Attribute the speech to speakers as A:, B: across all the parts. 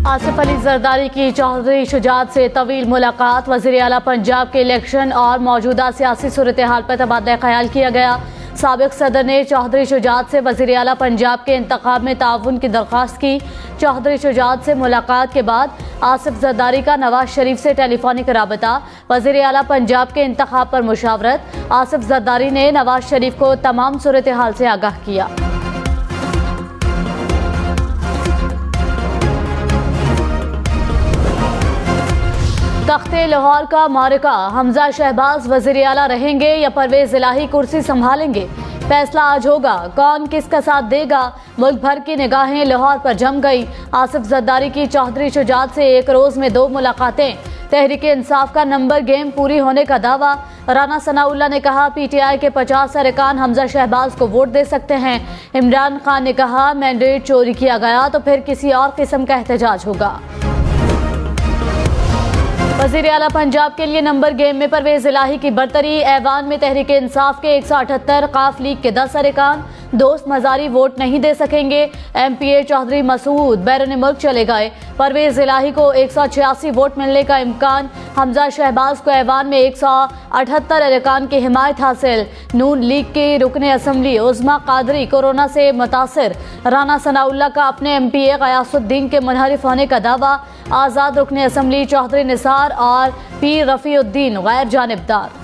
A: आसिफ अली जरदारी की चौधरी शुजात से तवील मुलाकात। वज़ीर आला पंजाब के इलेक्शन और मौजूदा सियासी सूरत हाल पर तबादला ख्याल किया गया। साबिक सदर ने चौधरी शुजात से वज़ीर आला पंजाब के इंतखाब में ताउन की दरख्वास्त की। चौधरी शुजात से मुलाकात के बाद आसिफ जरदारी का नवाज शरीफ से टेलीफोनिक राबता। वज़ीर आला पंजाब के इंतखाब पर मुशावरत। आसिफ जरदारी ने नवाज शरीफ को तमाम सूरत हाल से आगाह किया। तख्ते लाहौर का मारिका, हमजा शहबाज वज़ीर आला रहेंगे या परवेज इलाही कुर्सी संभालेंगे, फैसला आज होगा। कौन किसका साथ देगा, मुल्क भर की निगाहें लाहौर पर जम गई। आसिफ जरदारी की चौधरी शुजात से एक रोज में 2 मुलाकातें। तहरीक इंसाफ का नंबर गेम पूरी होने का दावा। राना सनाउल्लाह ने कहा PTI के 50 अरकान हमजा शहबाज को वोट दे सकते हैं। इमरान खान ने कहा मैंडेट चोरी किया गया तो फिर किसी और किस्म का एहतजाज होगा। वज़ीर आला पंजाब के लिए नंबर गेम में परवेज इलाही की बरतरी। ऐवान में तहरीक इंसाफ के 178, काफ लीग के 10 अरकान। दोस्त मजारी वोट नहीं दे सकेंगे। MPA चौधरी मसूद बैरून मुल्क चले गए। परवेज इलाही को 186 वोट मिलने का इम्कान। हमजा शहबाज को ऐवान में 178 अरकान की हिमायत हासिल। नून लीग की रुकने असम्बली उज़्मा कादरी कोरोना से मुतासिर। राना सनाउल्लाह का अपने MPA गयासुद्दीन के मुनहरिफ होने का दावा। आज़ाद रुकने असम्बली चौधरी निसार और पीर रफ़ीउद्दीन गैर जानिबदार।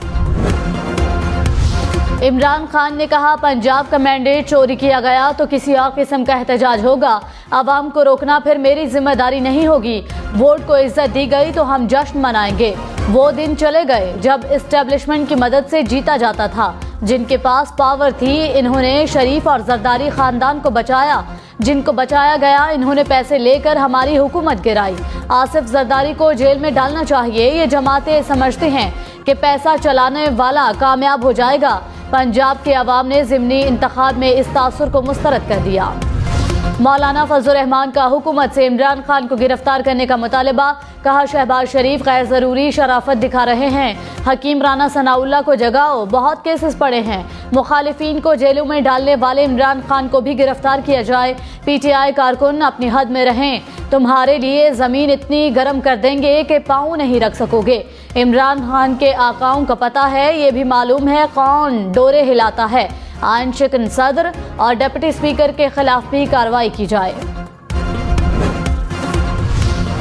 A: इमरान खान ने कहा पंजाब का मैंडेट चोरी किया गया तो किसी और किस्म का एहतजाज होगा। आवाम को रोकना फिर मेरी जिम्मेदारी नहीं होगी। वोट को इज्जत दी गई तो हम जश्न मनाएंगे। वो दिन चले गए जब इस्टेब्लिशमेंट की मदद से जीता जाता था। जिनके पास पावर थी इन्होंने शरीफ और जरदारी खानदान को बचाया। जिनको बचाया गया इन्होंने पैसे लेकर हमारी हुकूमत गिराई। आसिफ जरदारी को जेल में डालना चाहिए। ये जमातें समझते हैं कि पैसा चलाने वाला कामयाब हो जाएगा। पंजाब के अवाम ने ज़िमनी इंतखाब में इस तासुर को मुस्तरद कर दिया। मौलाना फजल रहमान का हुकूमत से इमरान खान को गिरफ्तार करने का मुतालबा। कहा शहबाज शरीफ गैर जरूरी शराफत दिखा रहे हैं। हकीम राना सनाउल्लाह को जगाओ, बहुत केसेस पड़े हैं। मुखालिफिन को जेलों में डालने वाले इमरान खान को भी गिरफ्तार किया जाए। PTI कारकुन अपनी हद में रहें। तुम्हारे लिए जमीन इतनी गर्म कर देंगे कि पाँव नहीं रख सकोगे। इमरान खान के आकाओं का पता है, ये भी मालूम है कौन डोरे हिलाता है। आइन शिकन सदर और डिप्टी स्पीकर के खिलाफ भी कार्रवाई की जाए।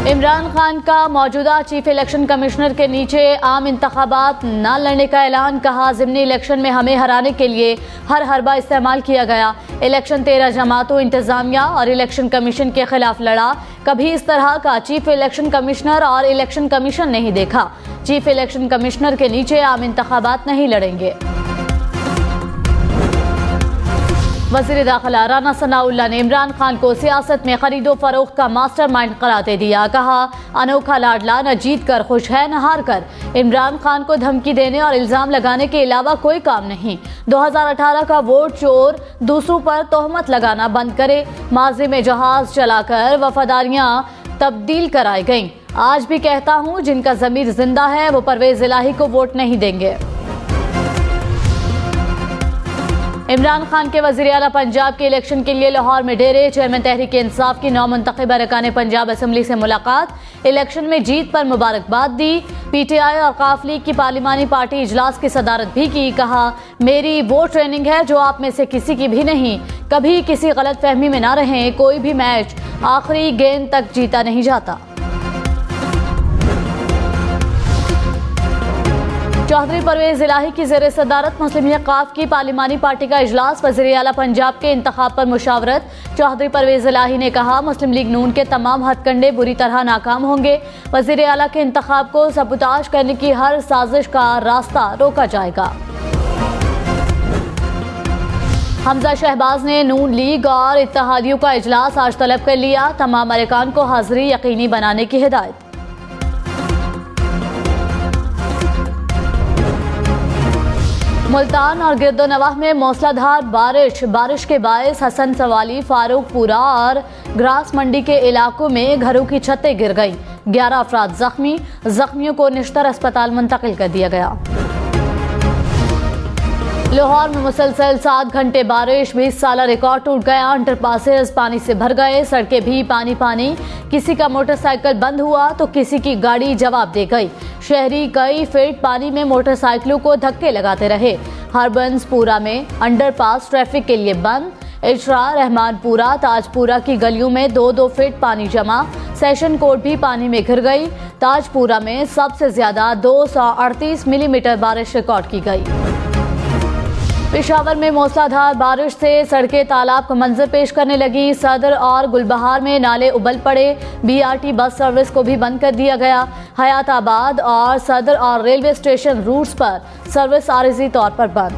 A: इमरान खान का मौजूदा चीफ इलेक्शन कमिश्नर के नीचे आम इंतखाबात न लड़ने का ऐलान। कहा ज़िमनी इलेक्शन में हमें हराने के लिए हर हरबा इस्तेमाल किया गया। इलेक्शन 13 जमातों, इंतजामिया और इलेक्शन कमीशन के खिलाफ लड़ा। कभी इस तरह का चीफ इलेक्शन कमिश्नर और इलेक्शन कमीशन नहीं देखा। चीफ इलेक्शन कमिश्नर के नीचे आम इंतखाबात नहीं लड़ेंगे। वज़ीर दाखिला राना सनाउल्लाह ने इमरान खान को सियासत में खरीदो फरोख्त का मास्टरमाइंड करार दे दिया। कहा अनोखा लाडला न जीत कर खुश है न हार कर। इमरान खान को धमकी देने और इल्जाम लगाने के अलावा कोई काम नहीं। 2018 का वोट चोर दूसरों पर तोहमत लगाना बंद करे। माजी में जहाज चलाकर वफादारियां तब्दील कराई गईं। आज भी कहता हूं जिनका ज़मीर जिंदा है वो परवेज इलाही को वोट नहीं देंगे। इमरान खान के वज़ीर आला पंजाब के इलेक्शन के लिए लाहौर में डेरे। चेयरमैन तहरीक इंसाफ की 9 मुंतखब अरकान पंजाब असम्बली से मुलाकात। इलेक्शन में जीत पर मुबारकबाद दी। PTI और काफ लीग की पार्लिमानी पार्टी इजलास की सदारत भी की। कहा मेरी वो ट्रेनिंग है जो आप में से किसी की भी नहीं। कभी किसी गलत फहमी में ना रहें। कोई भी मैच आखिरी गेंद तक जीता नहीं जाता। चौधरी परवेज इलाही की ज़ेर सदारत मुस्लिम लीग काफ की पार्लिमानी पार्टी का इजलास। वज़ीर आला पंजाब के इंतखाब पर मुशावरत। चौधरी परवेज इलाही ने कहा मुस्लिम लीग नून के तमाम हथकंडे बुरी तरह नाकाम होंगे। वज़ीर आला के इंतखाब को सबूताज करने की हर साजिश का रास्ता रोका जाएगा। हमजा शहबाज ने नून लीग और इत्तेहादियों का इजलास आज तलब कर लिया। तमाम अरकान को हाजिरी यकीनी बनाने की हिदायत। मुल्तान और गिरदोनवाह में मूसलाधार बारिश के बायस हसन सवाली, फारूकपुरा और ग्रास मंडी के इलाकों में घरों की छतें गिर गईं। 11 अफराद जख्मियों को निश्तर अस्पताल मुंतकिल कर दिया गया। लाहौर में मुसलसल 7 घंटे बारिश, 20 साल रिकॉर्ड टूट गया। अंडरपासेस पानी से भर गए, सड़कें भी पानी पानी। किसी का मोटरसाइकिल बंद हुआ तो किसी की गाड़ी जवाब दे गई। शहरी कई फीट पानी में मोटरसाइकिलों को धक्के लगाते रहे। हरबंसपुरा में अंडरपास ट्रैफिक के लिए बंद। इशरा, रहमानपुरा, ताजपुरा की गलियों में 2-2 फीट पानी जमा। सेशन कोर्ट भी पानी में घिर गई। ताजपुरा में सबसे ज्यादा 238 मिलीमीटर बारिश रिकॉर्ड की गई। पेशावर में मूसलाधार बारिश से सड़कें तालाब का मंजर पेश करने लगी। सदर और गुलबहार में नाले उबल पड़े। BRT बस सर्विस को भी बंद कर दिया गया। हयाताबाद और सदर और रेलवे स्टेशन रूट्स पर सर्विस आरिजी तौर पर बंद।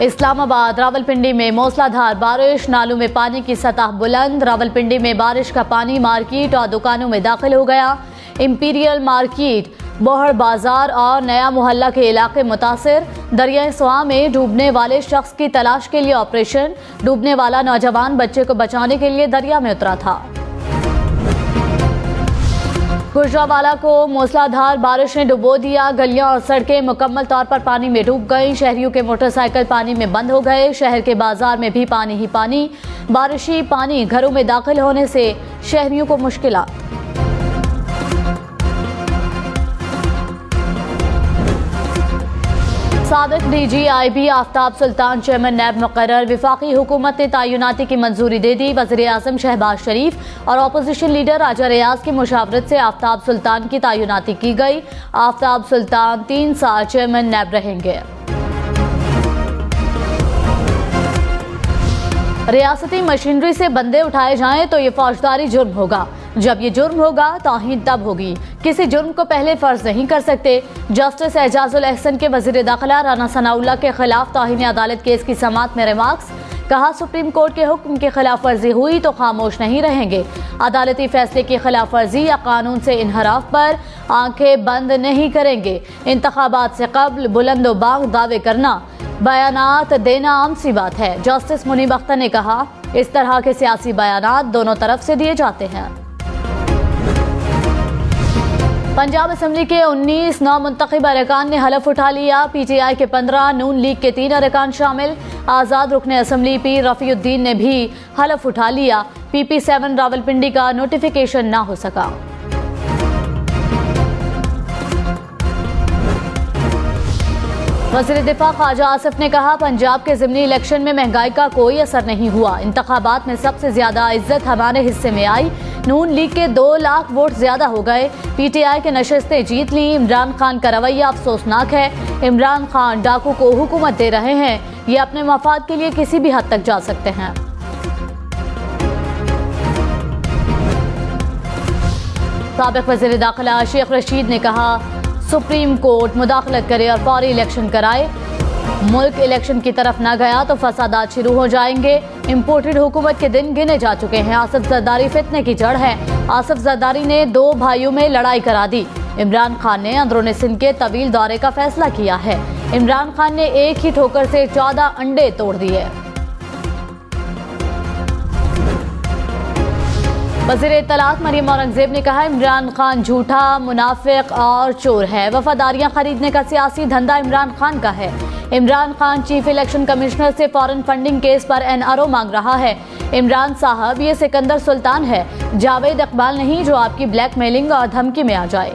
A: इस्लामाबाद, रावलपिंडी में मूसलाधार बारिश, नालों में पानी की सतह बुलंद। रावलपिंडी में बारिश का पानी मार्केट और दुकानों में दाखिल हो गया। इंपीरियल मार्केट, बोहड़ बाजार और नया मोहल्ला के इलाके मुतासिर। दरिया स्वां में डूबने वाले शख्स की तलाश के लिए ऑपरेशन। डूबने वाला नौजवान बच्चे को बचाने के लिए दरिया में उतरा था। गुजरावाला को मूसलाधार बारिश ने डुबो दिया। गलियां और सड़कें मुकम्मल तौर पर पानी में डूब गई। शहरियों के मोटरसाइकिल पानी में बंद हो गए। शहर के बाजार में भी पानी ही पानी। बारिशी पानी घरों में दाखिल होने से शहरियों को मुश्किलात। साबिक DGIB आफ्ताब सुल्तान चेयरमैन नैब मुकर्रर। वफाकी हुकूमत ने तैनाती की मंजूरी दे दी। वज़ीर आज़म शहबाज शरीफ और अपोजिशन लीडर राजा रियाज की मुशावरत से आफ्ताब सुल्तान की तैनाती की गई। आफ्ताब सुल्तान 3 साल चेयरमैन नैब रहेंगे। रियासती मशीनरी से बंदे उठाए जाएं तो ये फौजदारी जुर्म होगा। जब ये जुर्म होगा तौहीन तब होगी। किसी जुर्म को पहले फर्ज नहीं कर सकते। जस्टिस एजाजुल एहसन के वजीर दाखिला राना सनाउल्लाह के खिलाफ तौहीन अदालत केस की समाअत में रिमार्क्स। कहा, सुप्रीम कोर्ट के हुक्म की खिलाफ वर्जी हुई तो खामोश नहीं रहेंगे। अदालती फैसले की खिलाफ वर्जी या कानून से इनहराफ पर आंखें बंद नहीं करेंगे। इंतखाबात से कब्ल बुलंदोबाग दावे करना, बयानात देना आम सी बात है। जस्टिस मुनीब अख्तर ने कहा, इस तरह के सियासी बयानात दोनों तरफ से दिए जाते हैं। पंजाब असेंबली के 19 नामुंतखब अरकान ने हलफ उठा लिया। PTI के 15, नून लीग के 3 अरकान शामिल। आज़ाद रुकने असम्बली पीर रफ़ीउद्दीन ने भी हलफ उठा लिया। PP7 रावलपिंडी का नोटिफिकेशन ना हो सका। वज़ीर दिफा ख्वाजा आसिफ ने कहा, पंजाब के ज़िमनी इलेक्शन में महंगाई का कोई असर नहीं हुआ। इंतखाबात में सबसे ज्यादा इज्जत हमारे हिस्से में आई। नून लीग के 2 लाख वोट ज्यादा हो गए। PTI के नशिस्तें जीत ली। इमरान खान का रवैया अफसोसनाक है। इमरान खान डाकू को हुकूमत दे रहे हैं। ये अपने मफाद के लिए किसी भी हद तक जा सकते हैं। साबिक वज़ीर दाखिला शेख रशीद ने कहा, सुप्रीम कोर्ट मुदाखलत करे और फौरी इलेक्शन कराए। मुल्क इलेक्शन की तरफ न गया तो फसादात शुरू हो जाएंगे। इम्पोर्टेड हुकूमत के दिन गिने जा चुके हैं। आसिफ जरदारी फितने की जड़ है। आसिफ जरदारी ने 2 भाइयों में लड़ाई करा दी। इमरान खान ने अंदरूनी सिंध के तवील दौरे का फैसला किया है। इमरान खान ने एक ही ठोकर से 14 अंडे तोड़ दिए। वज़ीर इत्तलात मरियम औरंगजेब ने कहा, इमरान खान झूठा, मुनाफिक और चोर है। वफादारियां खरीदने का सियासी धंधा इमरान खान का है। Imran Khan chief election commissioner से फॉरेन फंडिंग केस पर NRO मांग रहा है। इमरान साहब, ये सिकंदर सुल्तान है, जावेद इकबाल नहीं जो आपकी ब्लैकमेलिंग और धमकी में आ जाए।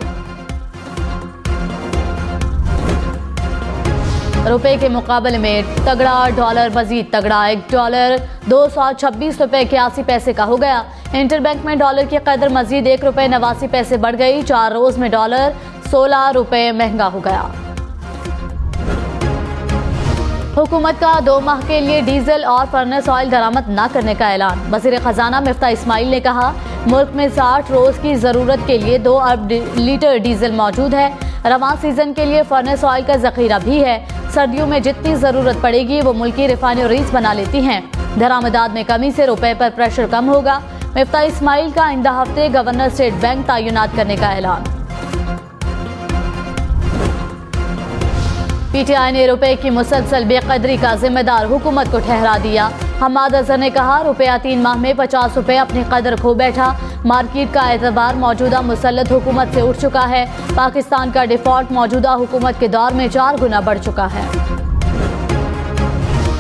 A: रुपए के मुकाबले में तगड़ा, डॉलर मजीद तगड़ा। $1 226 रुपए 81 पैसे का हो गया। इंटरबैंक में डॉलर की कदर मजीद ₹1.89 बढ़ गई। 4 रोज में डॉलर 16 रुपए महंगा हो गया। हुकूमत का 2 माह के लिए डीजल और फर्नेस ऑयल दरामद न करने का ऐलान। वज़ीर खजाना मिफ्ता इस्माइल ने कहा, मुल्क में 60 रोज की जरूरत के लिए 2 अरब लीटर डीजल मौजूद है। रवां सीजन के लिए फर्नेस ऑयल का जखीरा भी है। सर्दियों में जितनी जरूरत पड़ेगी वो मुल्की रिफाइनरीज बना लेती हैं। दरामदात में कमी से रुपए पर प्रेशर कम होगा। मिफ्ता इस्माइल का आइंदा हफ्ते गवर्नर स्टेट बैंक तैनात करने का ऐलान। PTI ने रुपए की मुसलसल बेकदरी का जिम्मेदार हुकूमत को ठहरा दिया। हमाद अजहर ने कहा, रुपया 3 माह में 50 रुपये अपनी कदर खो बैठा। मार्केट का एतबार मौजूदा मुसल्लत हुकूमत से उठ चुका है। पाकिस्तान का डिफॉल्ट मौजूदा हुकूमत के दौर में 4 गुना बढ़ चुका है।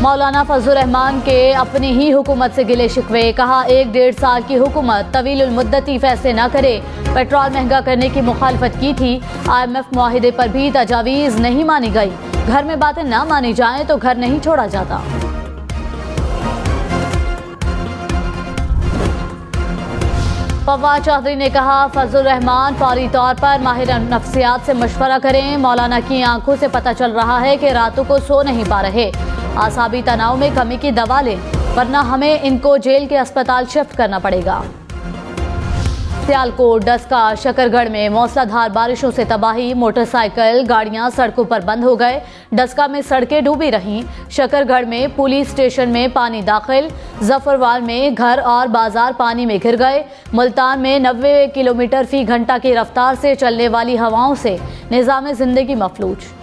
A: मौलाना फजलुर रहमान के अपनी ही हुकूमत से गिले शिकवे। कहा, 1-1.5 साल की हुकूमत तवीलुल मुद्दती फैसले न करे। पेट्रोल महंगा करने की मुखालफत की थी। IMF मुआहिदे पर भी तजावीज़ नहीं मानी गई। घर में बातें ना मानी जाएं तो घर नहीं छोड़ा जाता। फवाद चौधरी ने कहा, फजलुर रहमान फौरी तौर पर माहिर नफ्सियात से मशवरा करें। मौलाना की आंखों से पता चल रहा है कि रातों को सो नहीं पा रहे। आसाबी तनाव में कमी की दवा लें, वरना हमें इनको जेल के अस्पताल शिफ्ट करना पड़ेगा। सियालकोट, डस्का, शकरगढ़ में मूसलाधार बारिशों से तबाही। मोटरसाइकिल गाड़ियां सड़कों पर बंद हो गए। डस्का में सड़कें डूबी रहीं। शकरगढ़ में पुलिस स्टेशन में पानी दाखिल। जफरवाल में घर और बाजार पानी में घिर गए। मुल्तान में 90 किलोमीटर फी घंटा की रफ्तार से चलने वाली हवाओं से निज़ाम जिंदगी मफलूज।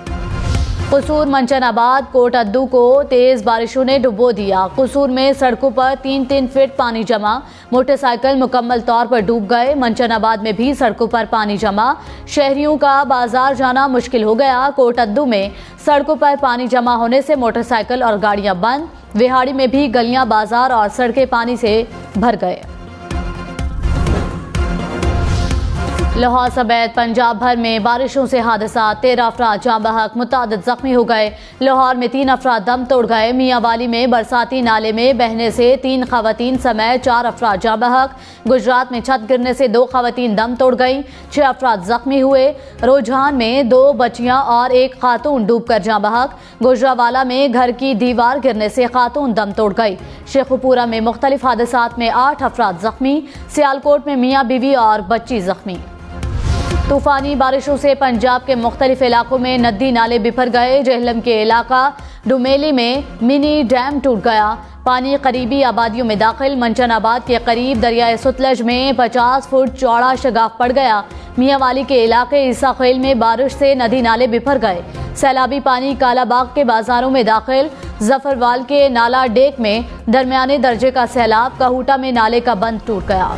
A: कसूर, मंचनाबाद, कोट अद्दू को तेज बारिशों ने डुबो दिया। कसूर में सड़कों पर 3-3 फीट पानी जमा। मोटरसाइकिल मुकम्मल तौर पर डूब गए। मंचनाबाद में भी सड़कों पर पानी जमा। शहरियों का बाजार जाना मुश्किल हो गया। कोट अद्दू में सड़कों पर पानी जमा होने से मोटरसाइकिल और गाड़ियां बंद। विहाड़ी में भी गलियां, बाजार और सड़कें पानी से भर गए। लाहौर समेत पंजाब भर में बारिशों से हादसा। 13 अफराद जाँ बहक, मुतादिद जख्मी हो गए। लाहौर में 3 अफराद दम तोड़ गए। मियांवाली में बरसाती नाले में बहने से 3 खवातीन समेत 4 अफराद जाँ बहक। गुजरात में छत गिरने से 2 खवातीन दम तोड़ गई। 6 अफराद जख्मी हुए। रुझान में 2 बच्चियां और 1 खातून डूबकर जाँ बहक। गुजरावाला में घर की दीवार गिरने से खातून दम तोड़ गई। शेखुपुरा में मुख्तलिफ हादसात में 8 अफराद जख्मी। सियालकोट में मियाँ बीवी और बच्ची जख्मी। तूफानी बारिशों से पंजाब के मुख्तलिफ इलाकों में नदी नाले बिफर गए। जेहलम के इलाका डुमेली में मिनी डैम टूट गया। पानी करीबी आबादियों में दाखिल। मंचनाबाद के करीब दरियाए सतलज में 50 फुट चौड़ा शगाफ पड़ गया। मियांवाली के इलाके ईसाखेल में बारिश से नदी नाले बिफर गए। सैलाबी पानी कालाबाग के बाजारों में दाखिल। जफरवाल के नाला डेक में दरमियाने दर्जे का सैलाब। कहूटा में नाले का बंद टूट गया।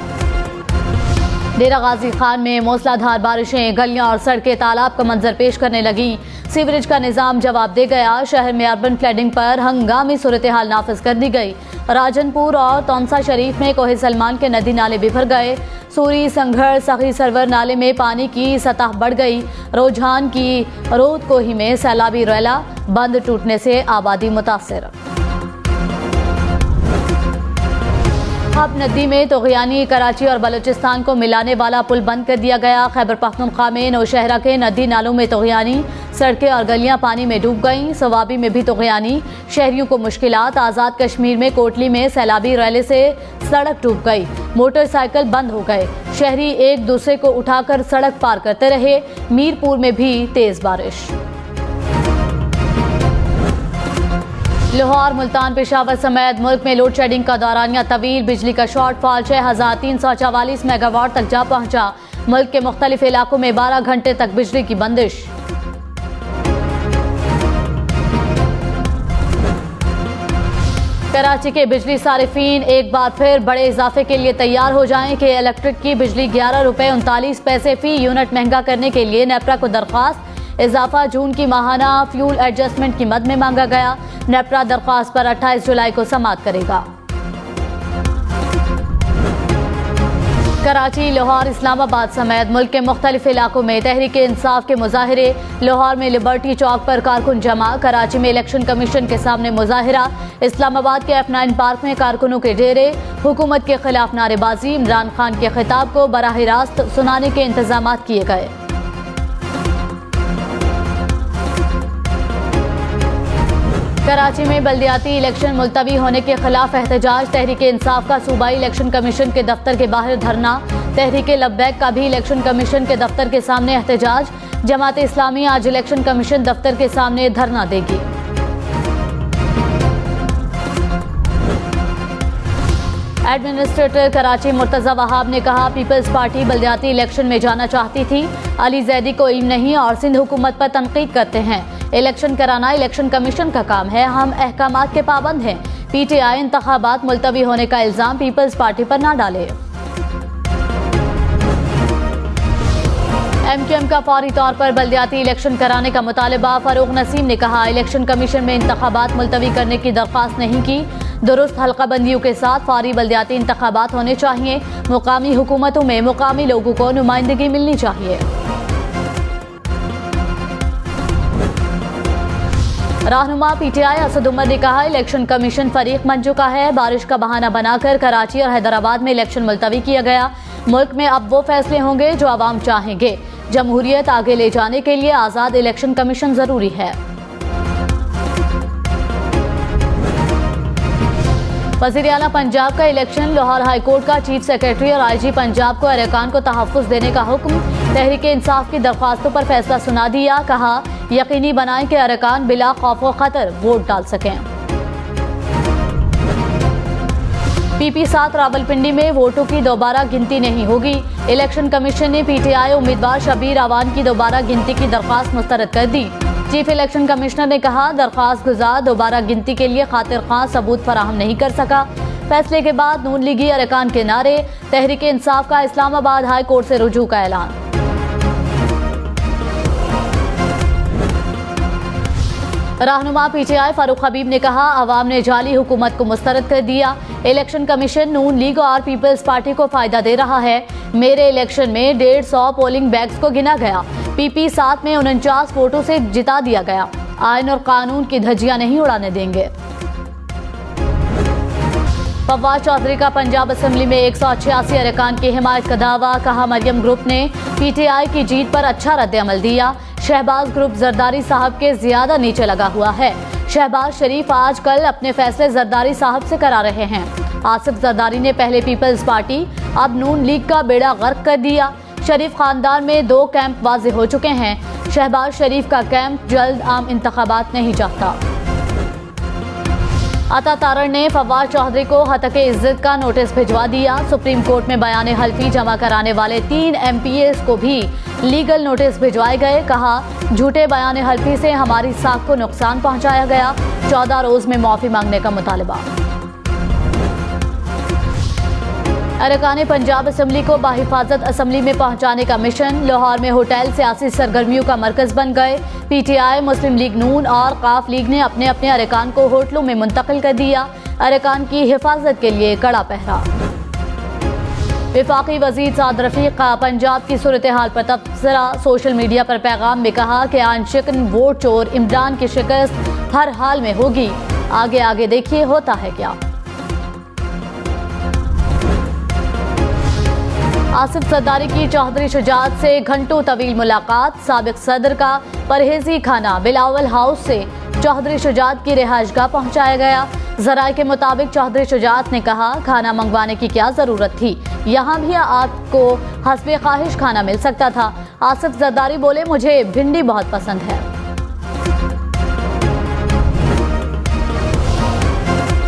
A: डेरा गाजी खान में मूसलाधार बारिशें, गलियां और सड़कें तालाब का मंजर पेश करने लगी। सीवरेज का निजाम जवाब दे गया। शहर में अर्बन फ्लडिंग पर हंगामी सूरत हाल नाफिज कर दी गई। राजनपुर और तौंसा शरीफ में कोहे सलमान के नदी नाले बिफर गए। सूरी, संघड़, सखी सरवर नाले में पानी की सतह बढ़ गई। रुझान की रोद कोही में सैलाबी रैला। बंद टूटने से आबादी मुतासिर। हब नदी में तोगयानी, कराची और बलूचिस्तान को मिलाने वाला पुल बंद कर दिया गया। खैबर पख्तूनख्वा में नौशहरा के नदी नालों में तोगयानी। सड़कें और गलियां पानी में डूब गईं। सवाबी में भी तोगयानी। शहरियों को मुश्किलात। आज़ाद कश्मीर में कोटली में सैलाबी रैले से सड़क डूब गई। मोटरसाइकिल बंद हो गए। शहरी एक दूसरे को उठाकर सड़क पार करते रहे। मीरपुर में भी तेज बारिश। लाहौर, मुल्तान, पेशावर समेत मुल्क में लोड शेडिंग का दौरानिया तवील। बिजली का शॉर्टफॉल 6344 मेगावाट तक जा पहुंचा। मुल्क के मुख्तलिफ इलाकों में 12 घंटे तक बिजली की बंदिश। कराची के बिजली सारिफीन एक बार फिर बड़े इजाफे के लिए तैयार हो जाएं कि इलेक्ट्रिक की बिजली 11 रुपये 39 पैसे फी यूनिट महंगा करने के लिए नेपरा को दरख्वास्त। इजाफा जून की माहाना फ्यूल एडजस्टमेंट की मद में मांगा गया। नेपरा दरख्वास्त पर 28 जुलाई को समाअत करेगा। कराची, लाहौर, इस्लामाबाद समेत मुल्क के मुख्तलिफ इलाकों में तहरीक इंसाफ के मुजाहिरे। लाहौर में लिबर्टी चौक पर कारकुन जमा। कराची में इलेक्शन कमीशन के सामने मुजाहिरा। इस्लामाबाद के F9 पार्क में कारकुनों के डेरे। हुकूमत के खिलाफ नारेबाजी। इमरान खान के खिताब को बराह रास्त सुनाने के इंतजाम किए गए। कराची में बल्दियाती इलेक्शन मुलतवी होने के खिलाफ एहतजाज। तहरीक इंसाफ का सूबाई इलेक्शन कमीशन के दफ्तर के बाहर धरना। तहरीक लब्बैक का भी इलेक्शन कमीशन के दफ्तर के सामने एहतजाज। जमात इस्लामी आज इलेक्शन कमीशन दफ्तर के सामने धरना देगी। एडमिनिस्ट्रेटर कराची मुर्तजा वहाब ने कहा, पीपल्स पार्टी बल्दियाती इलेक्शन में जाना चाहती थी। अली जैदी को इल्म नहीं और सिंध हुकूमत पर तनकीद करते हैं। इलेक्शन कराना इलेक्शन कमीशन का काम है। हम अहकामात के पाबंद हैं। PTI इंतखाबात मुलतवी होने का इल्जाम पीपल्स पार्टी पर ना डाले। MQM का फौरी तौर पर बल्दियाती इलेक्शन कराने का मुतालबा। फारूक नसीम ने कहा, इलेक्शन कमीशन में इंतखाबात मुलतवी करने की दरख्वास्त नहीं की। दुरुस्त हल्का बंदियों के साथ फौरी बल्दियाती इंतखाबात होने चाहिए। मुकामी हुकूमतों में मुकामी लोगों को नुमाइंदगी मिलनी चाहिए। रहनुमा PTI असद उमर ने कहा, इलेक्शन कमीशन फरीक बन चुका है। बारिश का बहाना बनाकर कराची और हैदराबाद में इलेक्शन मुलतवी किया गया। मुल्क में अब वो फैसले होंगे जो आवाम चाहेंगे। जमहूरियत आगे ले जाने के लिए आज़ाद इलेक्शन कमीशन जरूरी है। वज़ीर आला पंजाब का इलेक्शन। लाहौर हाई कोर्ट का चीफ सेक्रेटरी और IG पंजाब को अरकान को तहफ़्फ़ुज़ देने का हुक्म। तहरीक इंसाफ की दरख्वास्तों पर फैसला सुना दिया। कहा, यकीनी बनाएं कि अरकान बिला खौफ व खतर वोट डाल सकें। PP7 रावलपिंडी में वोटों की दोबारा गिनती नहीं होगी। इलेक्शन कमीशन ने PTI उम्मीदवार शबीर अवान की दोबारा गिनती की दरख्वास्त मुस्तरद कर दी। चीफ इलेक्शन कमिश्नर ने कहा, दरख्वास्त गुजार दोबारा गिनती के लिए खातिर खां सबूत फराहम नहीं कर सका। फैसले के बाद नून लीगी अरकान के नारे। तहरीक इंसाफ का इस्लामाबाद हाई कोर्ट से रुजू का ऐलान। रहनुमा PTI फारूक हबीब ने कहा, अवाम ने जाली हुकूमत को मुस्तरद कर दिया। इलेक्शन कमीशन नून लीग और पीपल्स पार्टी को फायदा दे रहा है। मेरे इलेक्शन में 150 पोलिंग बैग्स को गिना गया। PP7 में 49 वोटों से जिता दिया गया। आइन और कानून की धज्जियां नहीं उड़ाने देंगे। फवाद चौधरी का पंजाब असेंबली में 186 अरकान की हिमायत का दावा। कहा, मरियम ग्रुप ने PTI की जीत पर अच्छा रद्द-ए-अमल दिया। शहबाज ग्रुप जरदारी साहब के ज्यादा नीचे लगा हुआ है। शहबाज शरीफ आज कल अपने फैसले जरदारी साहब से करा रहे हैं। आसिफ जरदारी ने पहले पीपल्स पार्टी अब नून लीग का बेड़ा गर्क कर दिया। शरीफ खानदान में 2 कैंप वाज़े हो चुके हैं। शहबाज शरीफ का कैंप जल्द आम इंतखाबात नहीं चाहता। अता तारण ने फवाद चौधरी को हतके इज्जत का नोटिस भिजवा दिया। सुप्रीम कोर्ट में बयान हल्फी जमा कराने वाले 3 MPAs को भी लीगल नोटिस भिजवाए गए। कहा, झूठे बयान हल्फी से हमारी साख को नुकसान पहुंचाया गया। 14 रोज में माफी मांगने का मुतालबा। अरकान पंजाब असेंबली को बाहिफाजत असेंबली में पहुंचाने का मिशन। लाहौर में होटल सियासी सरगर्मियों का मरकज बन गए। PTI, मुस्लिम लीग नून और काफ लीग ने अपने अपने अरकान को होटलों में मुंतकिल कर दिया। अरकान की हिफाजत के लिए कड़ा पहरा। वफाकी वजीर साद रफीक का पंजाब की सूरत हाल पर तबसरा। सोशल मीडिया पर पैगाम में कहा कि आंशिकन वोट चोर इमरान की शिकस्त हर हाल में होगी। आगे आगे देखिए होता है क्या। आसिफ जरदारी की चौधरी शुजात से घंटों तवील मुलाकात। साबिक सदर का परहेजी खाना बिलावल हाउस से चौधरी शुजात की रिहाइशगाह पहुंचाया गया। जराये के मुताबिक चौधरी शुजात ने कहा, खाना मंगवाने की क्या जरूरत थी, यहाँ भी आपको हस्बे ख्वाहिश खाना मिल सकता था। आसिफ जरदारी बोले, मुझे भिंडी बहुत पसंद है।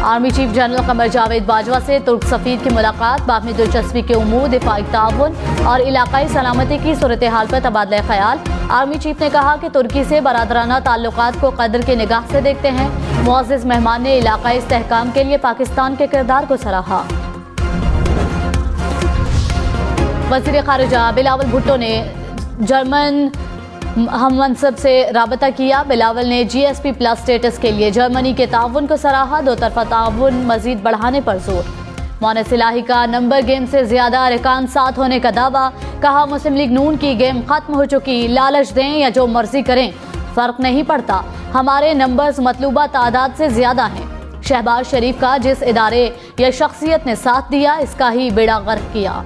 A: Army chief general Qamar Javed Bajwa से तुर्क सफीर की मुलाकात। बाहमी दिलचस्पी के उमूर, दिफाई ताउन और इलाकाई सलामती की सूरत हाल पर तबादला ख्याल। आर्मी चीफ ने कहा कि तुर्की से बरादराना ताल्लुकात को कदर की निगाह से देखते हैं। मुअज़्ज़िज़ मेहमान ने इलाकाई इस्तेहकाम के लिए पाकिस्तान के किरदार को सराहा। वज़ीर ख़ारिजा बिलावल भुट्टो ने जर्मन हममनसब से राबता किया। बिलावल ने GSP+ स्टेटस के लिए जर्मनी के ताउन को सराहा। 2 तरफा ताउन मजीद बढ़ाने पर जोर। मोनेस इलाही का नंबर गेम से ज्यादा अरकान साथ होने का दावा। कहा, मुस्लिम लीग नून की गेम खत्म हो चुकी। लालच दें या जो मर्जी करें, फर्क नहीं पड़ता। हमारे नंबर्स मतलूबा तादाद से ज्यादा हैं। शहबाज शरीफ का जिस इदारे या शख्सियत ने साथ दिया, इसका ही बेड़ा गर्क किया।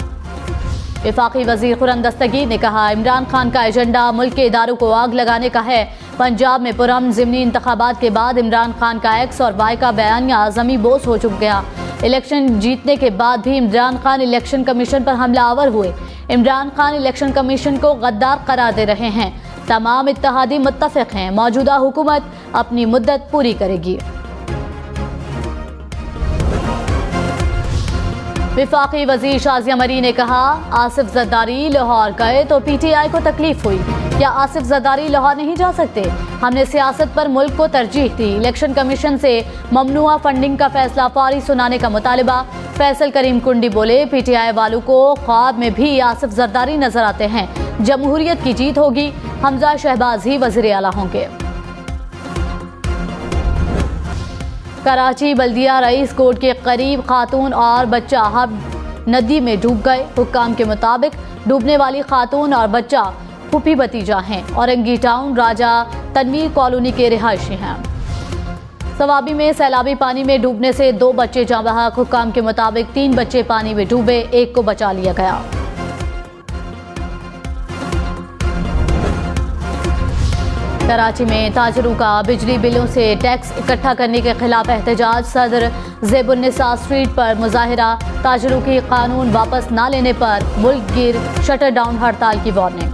A: वफाकी वजीर खुर्रम दस्तगीर ने कहा, इमरान खान का एजेंडा मुल्क के इदारों को आग लगाने का है। पंजाब में पुरअमन ज़िमनी इंतखाबात के बाद इमरान खान का X और Y का बयानिया ज़मी बोस हो चुक गया। इलेक्शन जीतने के बाद भी इमरान खान इलेक्शन कमीशन पर हमलावर हुए। इमरान खान इलेक्शन कमीशन को गद्दार करार दे रहे हैं। तमाम इत्तेहादी मुत्तफिक हैं, मौजूदा हुकूमत अपनी मुद्दत पूरी करेगी। विफाकी वजीर शाजिया मरी ने कहा, आसिफ जरदारी लाहौर गए तो पीटीआई को तकलीफ हुई। क्या आसिफ जरदारी लाहौर नहीं जा सकते? हमने सियासत पर मुल्क को तरजीह दी। इलेक्शन कमीशन से ममनुआ फंडिंग का फैसला फौरी सुनाने का मुतालिबा। फैसल करीम कुंडी बोले, पीटीआई वालों को ख्वाब में भी आसिफ जरदारी नजर आते हैं। जमहूरियत की जीत होगी, हमजा शहबाज ही वज़ीर आला होंगे। कराची बल्दिया रईस कोर्ट के करीब खातून और बच्चा नदी में डूब गए। हुक्काम के मुताबिक डूबने वाली खातून और बच्चा फूफी भतीजा हैं। औरंगी टाउन राजा तनवीर कॉलोनी के रिहायशी हैं। सवाबी में सैलाबी पानी में डूबने से 2 बच्चे जाँ बहक। हुक्काम के मुताबिक 3 बच्चे पानी में डूबे, 1 को बचा लिया गया। कराची में ताजरों का बिजली बिलों से टैक्स इकट्ठा करने के खिलाफ एहतजाज। सदर ज़ेबुन्निसा स्ट्रीट पर मुजाहिरा। ताजरों की कानून वापस न लेने पर मुल्क गिर शटर डाउन हड़ताल की वार्निंग।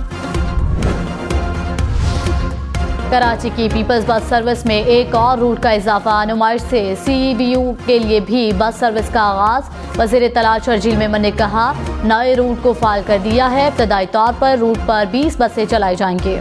A: कराची की पीपल्स बस सर्विस में एक और रूट का इजाफा। नुमाइश से CVU के लिए भी बस सर्विस का आगाज। वज़ीर तलाश शर्जील मेमन ने कहा, नए रूट को फाल कर दिया है। इब्तदाई तौर पर रूट पर 20 बसें चलाई जाएंगी।